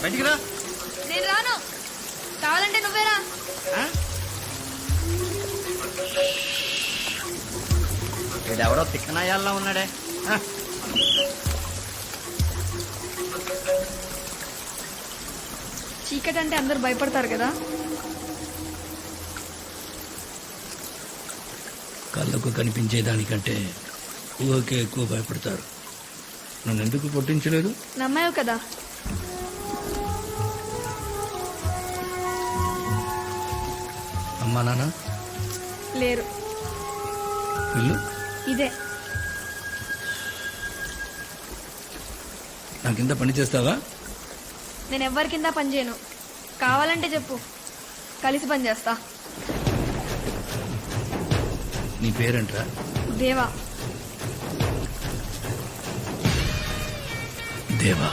బయటికి రా. నేను రాను, కావాలంటే నువ్వేరా. వీడెవడో తిక్కనాయాల్లో ఉన్నాడే. చీకటి అంటే అందరు భయపడతారు కదా. కళ్ళకు కనిపించేదానికంటే ఊరికే ఎక్కువ భయపడతారు. నన్ను ఎందుకు కొట్టించలేదు? నమ్మావు కదా. అమ్మా నాన్న లేరు. ఇల్లు ఇదే. నా కింద పని చేస్తావా? నేను ఎవ్వరి కింద పని చేయను. కావాలంటే చెప్పు, కలిసి పని చేస్తా. నీ పేరేంట్రా? దేవా. దేవా.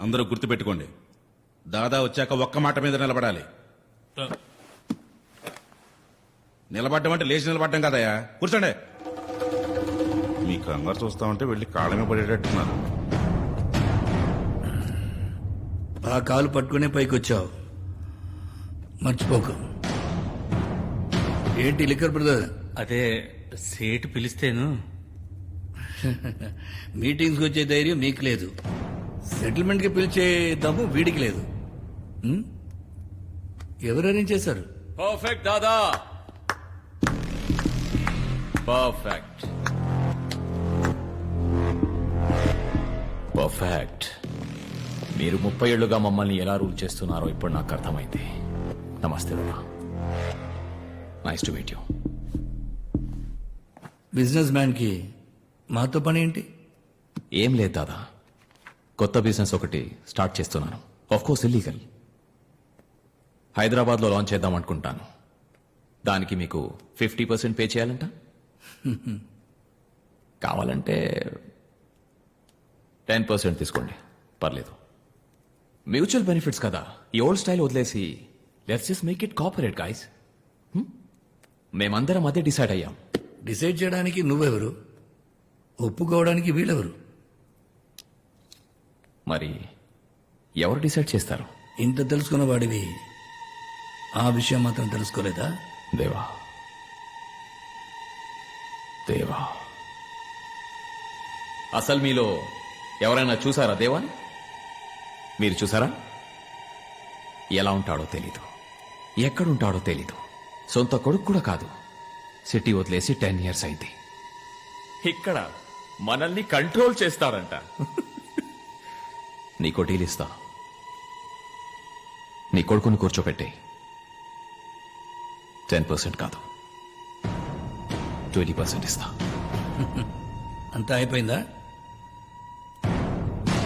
అందరూ గుర్తుపెట్టుకోండి, దాదా వచ్చాక ఒక్క మాట మీద నిలబడాలి. నిలబడ్డం అంటే లేచి నిలబడ్డం కదయా, కూర్చోండి. మీ కంగారు చూస్తామంటే వెళ్ళి కాళ్ళమే పడేటట్టున్నారు. ఆ కాలు పట్టుకునే పైకి వచ్చావు, మర్చిపోకు. ఏంటి లిక్కర్ బ్రదర్? అదే సేటు పిలిస్తేను. మీటింగ్స్కి వచ్చే ధైర్యం మీకు లేదు, సెటిల్మెంట్కి పిలిచే దమ్ము వీడికి లేదు. ఎవరు అరేంజ్ చేశారు? పర్ఫెక్ట్ దాదా, పర్ఫెక్ట్ పర్ఫెక్ట్. మీరు 30 ఏళ్లుగా మమ్మల్ని ఎలా రూల్ చేస్తున్నారో ఇప్పుడు నాకు అర్థమైంది. నమస్తే బాబా, nice to meet you. Business మ్యాన్కి మాతో పని ఏంటి? ఏం లేదు దాదా, కొత్త బిజినెస్ ఒకటి స్టార్ట్ చేస్తున్నాను. Of course illegal. హైదరాబాద్లో లాంచ్ చేద్దాం అనుకుంటాను. దానికి మీకు 50% పే చేయాలంట. కావాలంటే 10% తీసుకోండి, పర్లేదు. మ్యూచువల్ బెనిఫిట్స్ కదా, ఈ ఓల్డ్ స్టైల్ వదిలేసి let's just make it corporate guys. మేమందరం అదే డిసైడ్ అయ్యాం. డిసైడ్ చేయడానికి నువ్వెవరు, ఒప్పుకోవడానికి వీళ్ళెవరు? మరి ఎవరు డిసైడ్ చేస్తారు? ఇంత తెలుసుకున్న వాడివి ఆ విషయం మాత్రం తెలుసుకోలేదా? దేవా, దేవా, అసలు మీలో ఎవరైనా చూసారా దేవాని? మీరు చూసారా? ఎలా ఉంటాడో తెలీదు, ఎక్కడుంటాడో తెలీదు, సొంత కొడుకు కూడా కాదు. సిటీ వదిలేసి 10 years అయింది. ఇక్కడ మనల్ని కంట్రోల్ చేస్తారంట. నీకో డీల్ ఇస్తా, నీ కొడుకుని కూర్చోపెట్టే 10% కాదు 20% ఇస్తా. అంతా అయిపోయిందా?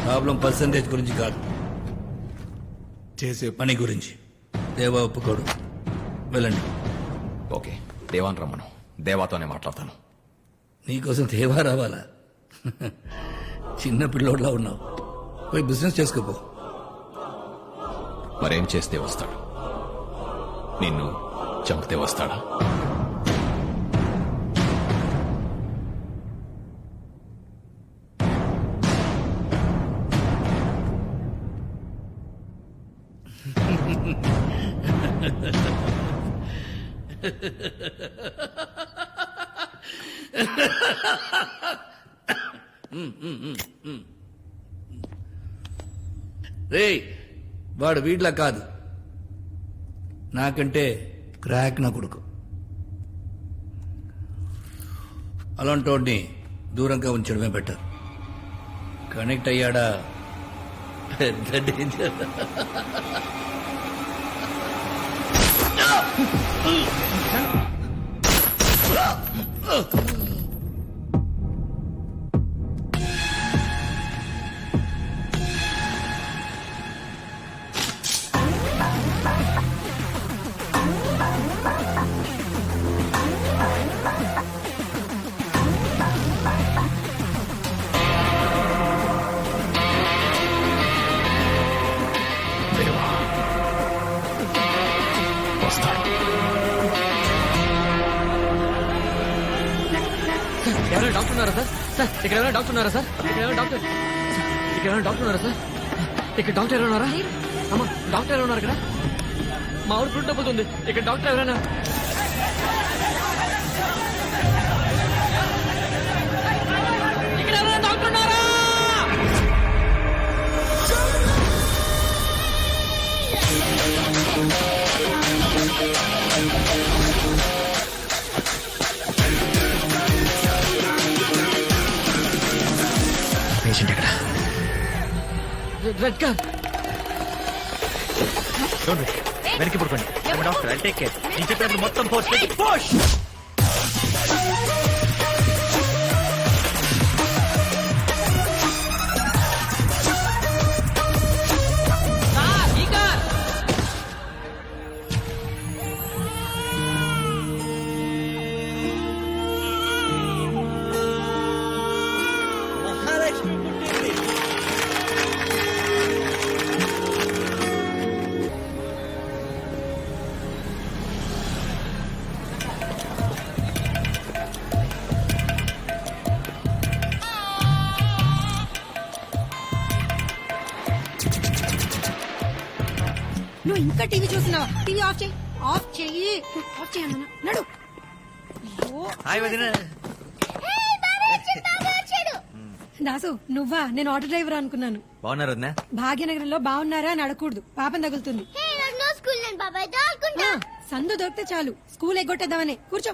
ప్రాబ్లం పర్సంటేజ్ గురించి కాదు, చేసే పని గురించి. దేవా ఒప్పుకోడు, వెళ్ళండి. ఓకే, దేవాన్ రమ్మను, దేవాతోనే మాట్లాడతాను. నీకోసం దేవా రావాలా? చిన్న పిల్లోడ్లా ఉన్నావు, పోయి బిజినెస్ చేసుకోపో. మరేం చేస్తే వస్తాడు? నిన్ను చంపితే వస్తాడా? రేయ్, వాడు వీడ్లా కాదు, నాకంటే క్రాక్ నా కొడుకు. అలాంటి వాడిని దూరంగా ఉంచడమే బెటర్. కనెక్ట్ అయ్యాడా పెద్ద డేంజర్. వస్తాడు. ఎవరైనా డాక్టర్ ఉన్నారా సార్? సార్ ఇక్కడ ఎవరైనా డాక్టర్ ఉన్నారా సార్? ఇక్కడ ఎవరైనా డాక్టర్ ఇక్కడ ఎవరైనా డాక్టర్ ఉన్నారా సార్? ఇక్కడ డాక్టర్ ఎవరైనా ఉన్నారా? అమ్మా డాక్టర్ ఎవరైనా ఉన్నారు ఇక్కడ? మా ఊరు ఫ్రూట్ డబ్బుతుంది. ఇక్కడ డాక్టర్ ఎవరైనా? ఇక్కడ ఎవరైనా డాక్టర్ ఉన్నారా? పేషెంట్ ఎక్కడ? Red car. వెనక్కి పడుకోండి డాక్టర్ ఐ టేక్ కేర్. నేను చెప్పినప్పుడు మొత్తం ఫోర్స్ పెట్టి పుష్. నువ్వు ఇంకా టీవీ చూస్తున్నావా? టీవీ ఆఫ్ చేయి. ఆఫ్ చెయ్యి. ఆఫ్ చేయను నడు. హాయ్ వదిన. దాసు నువ్వా? నేను ఆటో డ్రైవర్ అనుకున్నాను. బాగున్నారు వదిన? భాగ్యనగరంలో బాగున్నారా అని అడగకూడదు, పాపం తగులుతుంది. ఆ, సందు దొరికితే చాలు స్కూల్ ఎగ్గొట్టేద్దామని. కూర్చో.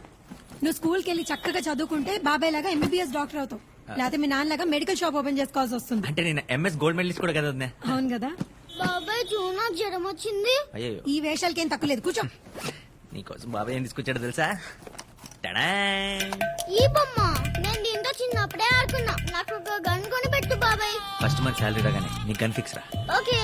నువ్వు స్కూల్కి వెళ్ళి చక్కగా చదువుకుంటే బాబాయ్ లాగా ఎంబీబీఎస్ డాక్టర్ అవుతావు. లేకపోతే మీ నాన్నలాగా మెడికల్ షాప్ ఓపెన్ చేసుకోవాల్సి వస్తుంది. అంటే నేను ఎంఎస్ గోల్డ్ మెడలిస్ట్ కూడా కదా వదిన? అవును కదా. బాబాయ్ చూనా జ్వరం వచ్చింది. అయ్యో ఈ వేషాలకేం తక్కువ లేదు. కూర్చో. నీకోసం బాబాయ్ ఏం తీసుకొచ్చాడో తెలుసా? టడా! ఈ బొమ్మ నేను దీంతో చిన్నప్పుడే ఆడుకున్నా. నాకు ఒక గన్ కొని పెట్టు బాబాయ్. ఫస్ట్ మంత్ శాలరీ రాగానే నీ గన్ ఫిక్స్ రా. ఓకే.